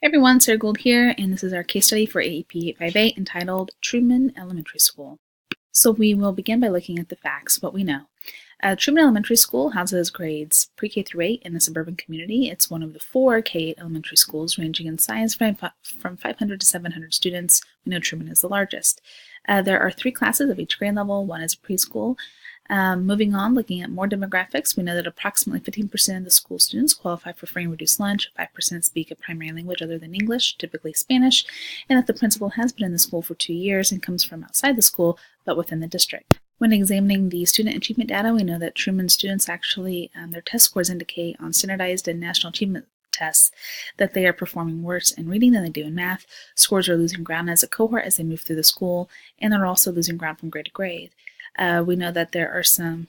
Hey everyone, Sarah Gould here, and this is our case study for AEP 858 entitled Truman Elementary School. So we will begin by looking at the facts, what we know. Truman Elementary School houses grades pre-K through 8 in a suburban community. It's one of the 4 K-8 elementary schools ranging in size from 500 to 700 students. We know Truman is the largest. There are 3 classes of each grade level. One is preschool. Moving on, looking at more demographics, we know that approximately 15% of the school students qualify for free and reduced lunch, 5% speak a primary language other than English, typically Spanish, and that the principal has been in the school for 2 years and comes from outside the school, but within the district. When examining the student achievement data, we know that Truman students actually, their test scores indicate on standardized and national achievement tests that they are performing worse in reading than they do in math. Scores are losing ground as a cohort as they move through the school, and they're also losing ground from grade to grade. We know that there are some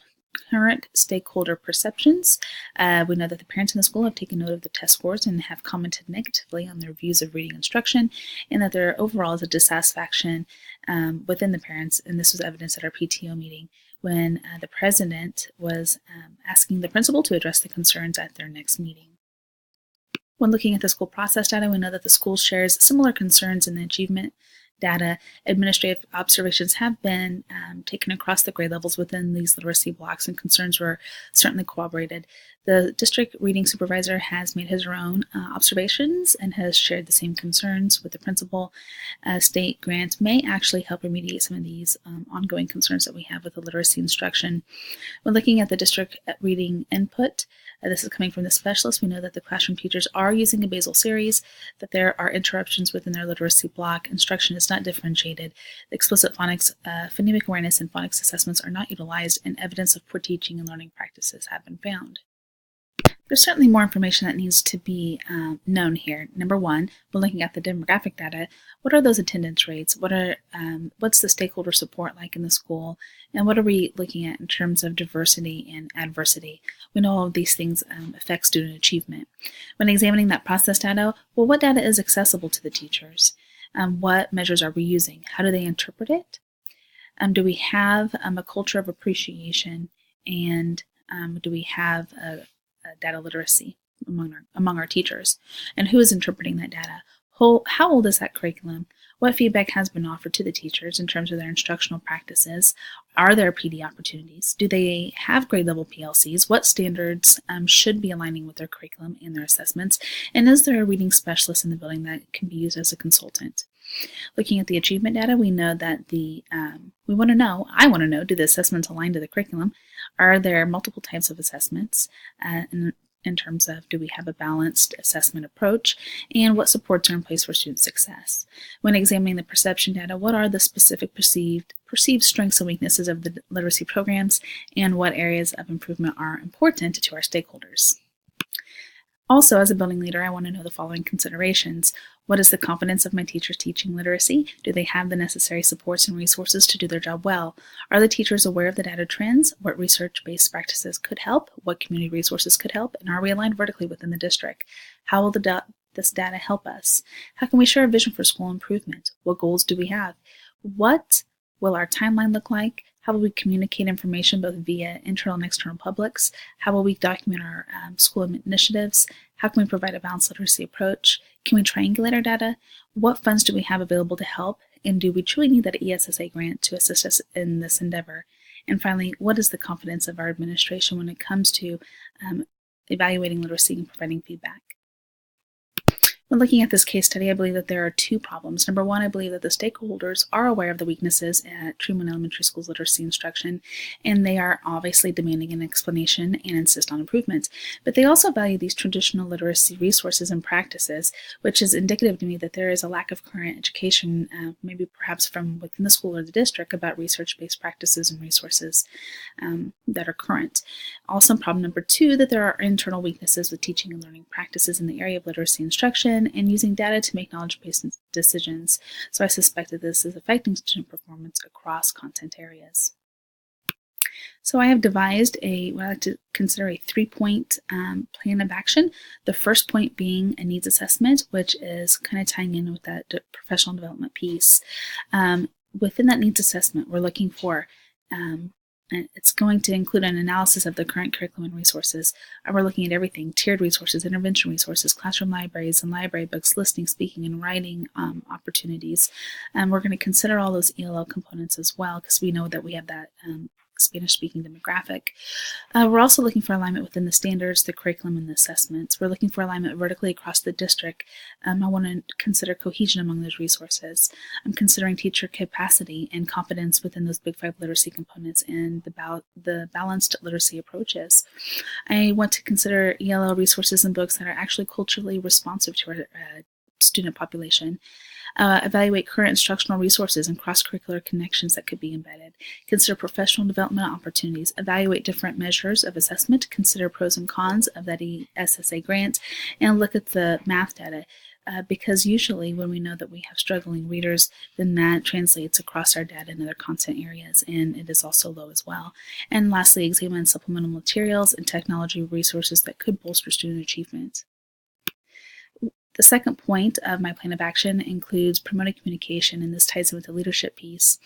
current stakeholder perceptions. We know that the parents in the school have taken note of the test scores and have commented negatively on their views of reading instruction, and that there overall is a dissatisfaction within the parents, and this was evidenced at our PTO meeting when the president was asking the principal to address the concerns at their next meeting. When looking at the school process data, we know that the school shares similar concerns in the achievement data. Administrative observations have been taken across the grade levels within these literacy blocks, and concerns were certainly corroborated. The district reading supervisor has made his own observations and has shared the same concerns with the principal. State grant may actually help remediate some of these ongoing concerns that we have with the literacy instruction. When looking at the district reading input, this is coming from the specialist. We know that the classroom teachers are using a basal series, that there are interruptions within their literacy block. Instruction is not differentiated. The explicit phonics, phonemic awareness, and phonics assessments are not utilized, and evidence of poor teaching and learning practices have been found. There's certainly more information that needs to be known here. Number one, we're looking at the demographic data. What are those attendance rates? What's the stakeholder support like in the school? And what are we looking at in terms of diversity and adversity? We know all of these things affect student achievement. When examining that process data, well, what data is accessible to the teachers? What measures are we using? How do they interpret it? Do we have a culture of appreciation? And do we have a data literacy among our teachers? And who is interpreting that data? How old is that curriculum? What feedback has been offered to the teachers in terms of their instructional practices? Are there PD opportunities? Do they have grade level PLCs? What standards should be aligning with their curriculum and their assessments? And is there a reading specialist in the building that can be used as a consultant? Looking at the achievement data, we know that I want to know, do the assessments align to the curriculum? Are there multiple types of assessments in terms of, do we have a balanced assessment approach? And what supports are in place for student success? When examining the perception data, what are the specific perceived strengths and weaknesses of the literacy programs, and what areas of improvement are important to our stakeholders? Also, as a building leader, I want to know the following considerations. What is the confidence of my teachers teaching literacy? Do they have the necessary supports and resources to do their job well? Are the teachers aware of the data trends? What research-based practices could help? What community resources could help? And are we aligned vertically within the district? How will this data help us? How can we share a vision for school improvement? What goals do we have? What will our timeline look like? How will we communicate information both via internal and external publics? How will we document our school initiatives? How can we provide a balanced literacy approach? Can we triangulate our data? What funds do we have available to help? And do we truly need that ESSA grant to assist us in this endeavor? And finally, what is the confidence of our administration when it comes to evaluating literacy and providing feedback? When looking at this case study, I believe that there are 2 problems. Number one, I believe that the stakeholders are aware of the weaknesses at Truman Elementary School's literacy instruction, and they are obviously demanding an explanation and insist on improvements. But they also value these traditional literacy resources and practices, which is indicative to me that there is a lack of current education, maybe perhaps from within the school or the district, about research-based practices and resources that are current. Also, problem number 2, that there are internal weaknesses with teaching and learning practices in the area of literacy instruction and using data to make knowledge-based decisions. So I suspect that this is affecting student performance across content areas. So I have devised what I like to consider a 3-point plan of action. The first point being a needs assessment, which is kind of tying in with that professional development piece. Within that needs assessment, we're looking for It's going to include an analysis of the current curriculum and resources. We're looking at everything: tiered resources, intervention resources, classroom libraries and library books, listening, speaking, and writing opportunities. And we're going to consider all those ELL components as well, because we know that we have that Spanish-speaking demographic. We're also looking for alignment within the standards, the curriculum, and the assessments. We're looking for alignment vertically across the district. I want to consider cohesion among those resources. I'm considering teacher capacity and competence within those Big Five literacy components and the balanced literacy approaches. I want to consider ELL resources and books that are actually culturally responsive to our student population. Evaluate current instructional resources and cross-curricular connections that could be embedded. Consider professional development opportunities. Evaluate different measures of assessment. Consider pros and cons of that SSA grant, and look at the math data. Because usually when we know that we have struggling readers, then that translates across our data in other content areas, and it is also low as well. And lastly, examine supplemental materials and technology resources that could bolster student achievement. The second point of my plan of action includes promoting communication, and this ties in with the leadership piece.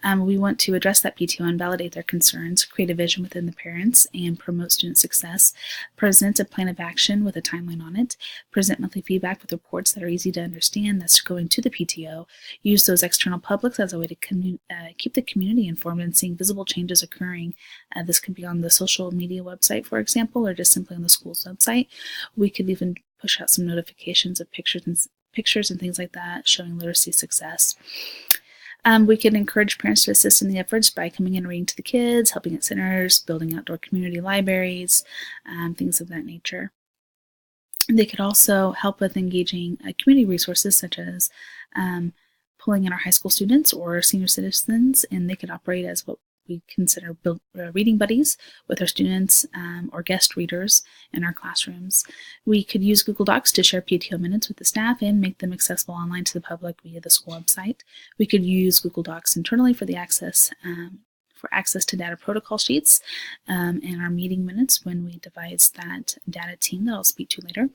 We want to address that PTO and validate their concerns, create a vision within the parents, and promote student success, present a plan of action with a timeline on it, present monthly feedback with reports that are easy to understand that's going to the PTO, use those external publics as a way to keep the community informed and seeing visible changes occurring. This could be on the social media website, for example, or just simply on the school's website. We could even push out some notifications of pictures and things like that showing literacy success. We can encourage parents to assist in the efforts by coming in and reading to the kids, helping at centers, building outdoor community libraries, things of that nature. They could also help with engaging community resources such as pulling in our high school students or senior citizens, and they could operate as what we consider reading buddies with our students or guest readers in our classrooms. We could use Google Docs to share PTO minutes with the staff and make them accessible online to the public via the school website. We could use Google Docs internally for the access to data protocol sheets and our meeting minutes when we devise that data team that I'll speak to later.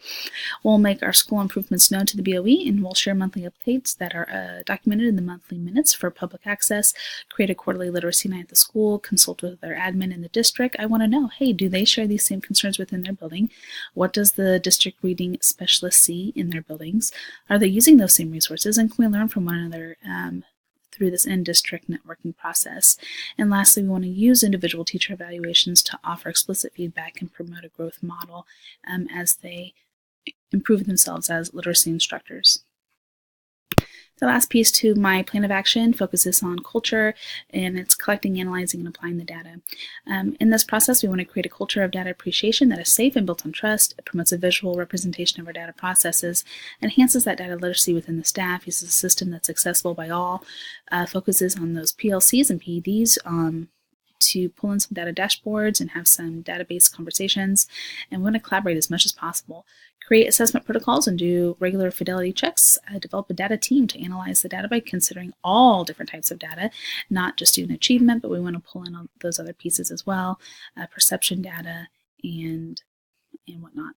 We'll make our school improvements known to the BOE, and we'll share monthly updates that are documented in the monthly minutes for public access, create a quarterly literacy night at the school, consult with their admin in the district. I want to know, hey, do they share these same concerns within their building? What does the district reading specialist see in their buildings? Are they using those same resources, and can we learn from one another through this in-district networking process? And lastly, we want to use individual teacher evaluations to offer explicit feedback and promote a growth model as they improve themselves as literacy instructors. The last piece to my plan of action focuses on culture, and it's collecting, analyzing, and applying the data. In this process, we want to create a culture of data appreciation that is safe and built on trust. It promotes a visual representation of our data processes, enhances that data literacy within the staff, uses a system that's accessible by all, focuses on those PLCs and PEDs to pull in some data dashboards and have some database conversations, and we want to collaborate as much as possible. Create assessment protocols and do regular fidelity checks. Develop a data team to analyze the data by considering all different types of data, not just student achievement, but we want to pull in all those other pieces as well, perception data and whatnot.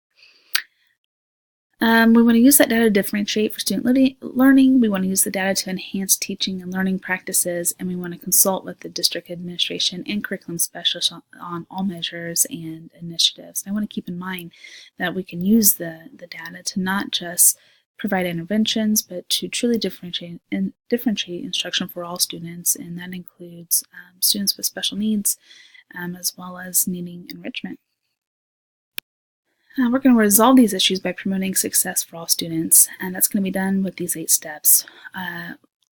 We want to use that data to differentiate for student learning. We want to use the data to enhance teaching and learning practices, and we want to consult with the district administration and curriculum specialists on all measures and initiatives. And I want to keep in mind that we can use the data to not just provide interventions, but to truly differentiate instruction for all students, and that includes students with special needs as well as needing enrichment. We're going to resolve these issues by promoting success for all students, and that's going to be done with these 8 steps.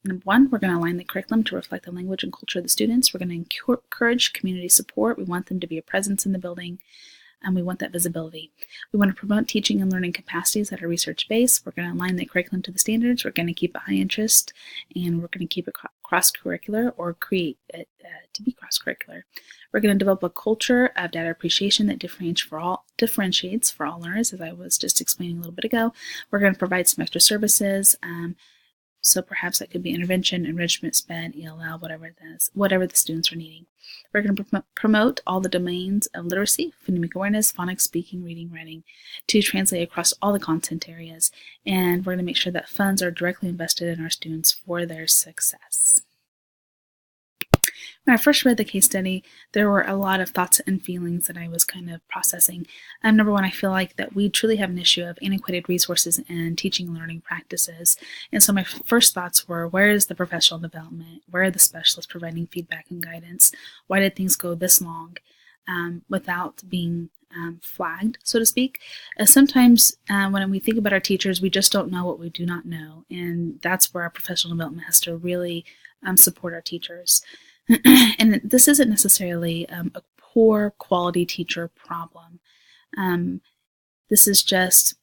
Number 1, we're going to align the curriculum to reflect the language and culture of the students. We're going to encourage community support. We want them to be a presence in the building, and we want that visibility. We want to promote teaching and learning capacities that are research-based. We're going to align the curriculum to the standards. We're going to keep it high interest, and we're going to keep it cross-curricular or create it to be cross-curricular. We're going to develop a culture of data appreciation that differentiates for all learners, as I was just explaining a little bit ago. We're going to provide some extra services. So perhaps that could be intervention, enrichment, SPED, ELL, whatever it is, whatever the students are needing. We're going to promote all the domains of literacy, phonemic awareness, phonics, speaking, reading, writing, to translate across all the content areas. And we're going to make sure that funds are directly invested in our students for their success. When I first read the case study, there were a lot of thoughts and feelings that I was kind of processing. Number one, I feel like that we truly have an issue of antiquated resources and teaching and learning practices. And so my first thoughts were, where is the professional development? Where are the specialists providing feedback and guidance? Why did things go this long without being flagged, so to speak? Sometimes when we think about our teachers, we just don't know what we do not know. And that's where our professional development has to really support our teachers. And this isn't necessarily a poor quality teacher problem. This is just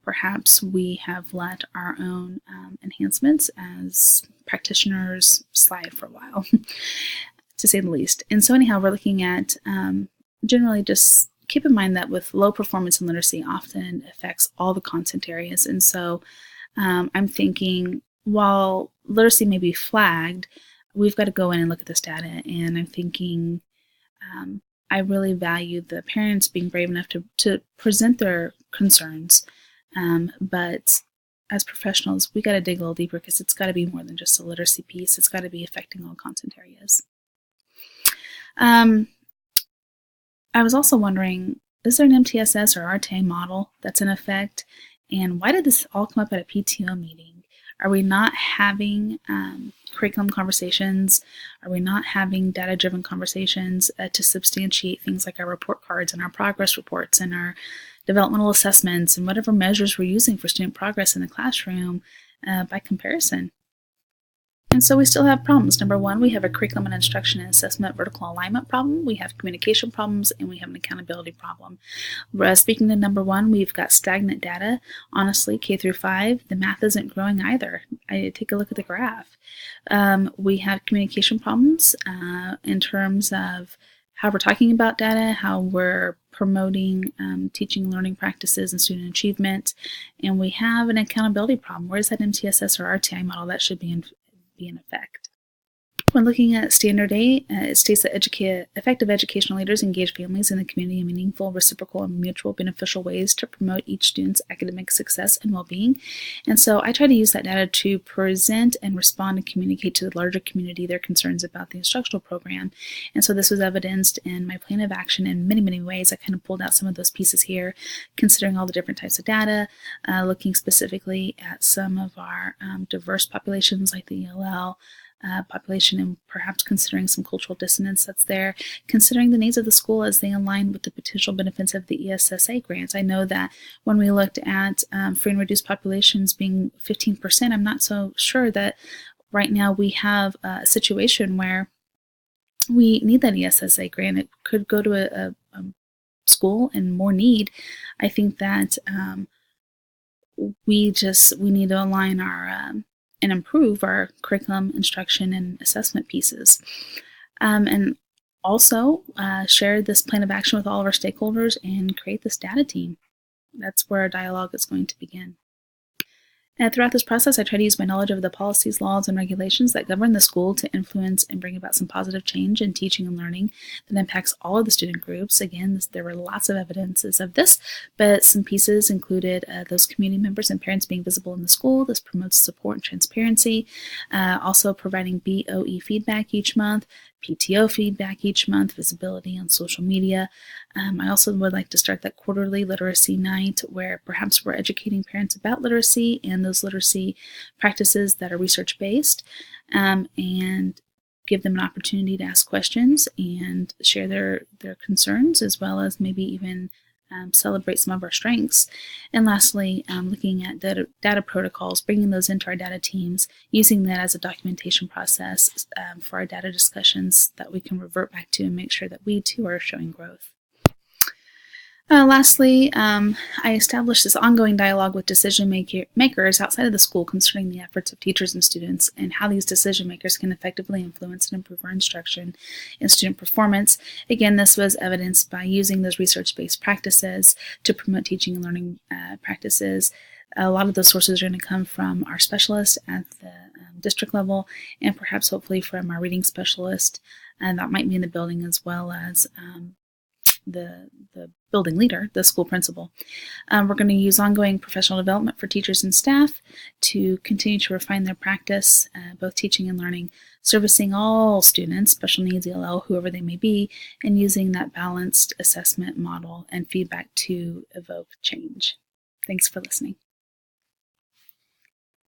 perhaps we have let our own enhancements as practitioners slide for a while, to say the least. And so anyhow, we're looking at generally just keep in mind that with low performance in literacy often affects all the content areas. And so I'm thinking while literacy may be flagged, we've got to go in and look at this data. And I'm thinking I really value the parents being brave enough to present their concerns. But as professionals, we got to dig a little deeper because it's got to be more than just a literacy piece. It's got to be affecting all content areas. I was also wondering, is there an MTSS or RTA model that's in effect? And why did this all come up at a PTO meeting? Are we not having curriculum conversations? Are we not having data-driven conversations to substantiate things like our report cards and our progress reports and our developmental assessments and whatever measures we're using for student progress in the classroom by comparison? And so we still have problems. Number one, we have a curriculum and instruction and assessment vertical alignment problem. We have communication problems, and we have an accountability problem. Speaking to number one, we've got stagnant data. Honestly, K through 5, the math isn't growing either. I take a look at the graph. We have communication problems in terms of how we're talking about data, how we're promoting teaching and learning practices and student achievement. And we have an accountability problem. Where's that MTSS or RTI model that should be in effect? When looking at Standard 8, it states that effective educational leaders engage families in the community in meaningful, reciprocal, and mutual beneficial ways to promote each student's academic success and well-being. And so I try to use that data to present and respond and communicate to the larger community their concerns about the instructional program. And so this was evidenced in my plan of action in many, many ways. I kind of pulled out some of those pieces here, considering all the different types of data, looking specifically at some of our diverse populations like the ELL population, and perhaps considering some cultural dissonance that's there, considering the needs of the school as they align with the potential benefits of the ESSA grants. I know that when we looked at free and reduced populations being 15%, I'm not so sure that right now we have a situation where we need that ESSA grant. It could go to a school in more need. I think that we need to align our and improve our curriculum, instruction, and assessment pieces. And also share this plan of action with all of our stakeholders and create this data team. That's where our dialogue is going to begin. And throughout this process, I try to use my knowledge of the policies, laws, and regulations that govern the school to influence and bring about some positive change in teaching and learning that impacts all of the student groups. Again, there were lots of evidences of this, but some pieces included those community members and parents being visible in the school. This promotes support and transparency. Also providing BOE feedback each month, PTO feedback each month, visibility on social media. I also would like to start that quarterly literacy night where perhaps we're educating parents about literacy and those literacy practices that are research-based, and give them an opportunity to ask questions and share their concerns, as well as maybe even celebrate some of our strengths. And lastly, looking at data protocols, bringing those into our data teams, using that as a documentation process for our data discussions that we can revert back to and make sure that we too are showing growth. Lastly, I established this ongoing dialogue with decision makers outside of the school concerning the efforts of teachers and students and how these decision makers can effectively influence and improve our instruction and student performance. Again, this was evidenced by using those research-based practices to promote teaching and learning practices. A lot of those sources are going to come from our specialists at the district level and perhaps hopefully from our reading specialist that might be in the building, as well as the building leader, the school principal. We're going to use ongoing professional development for teachers and staff to continue to refine their practice, both teaching and learning, servicing all students, special needs, ELL, whoever they may be, and using that balanced assessment model and feedback to evoke change. Thanks for listening.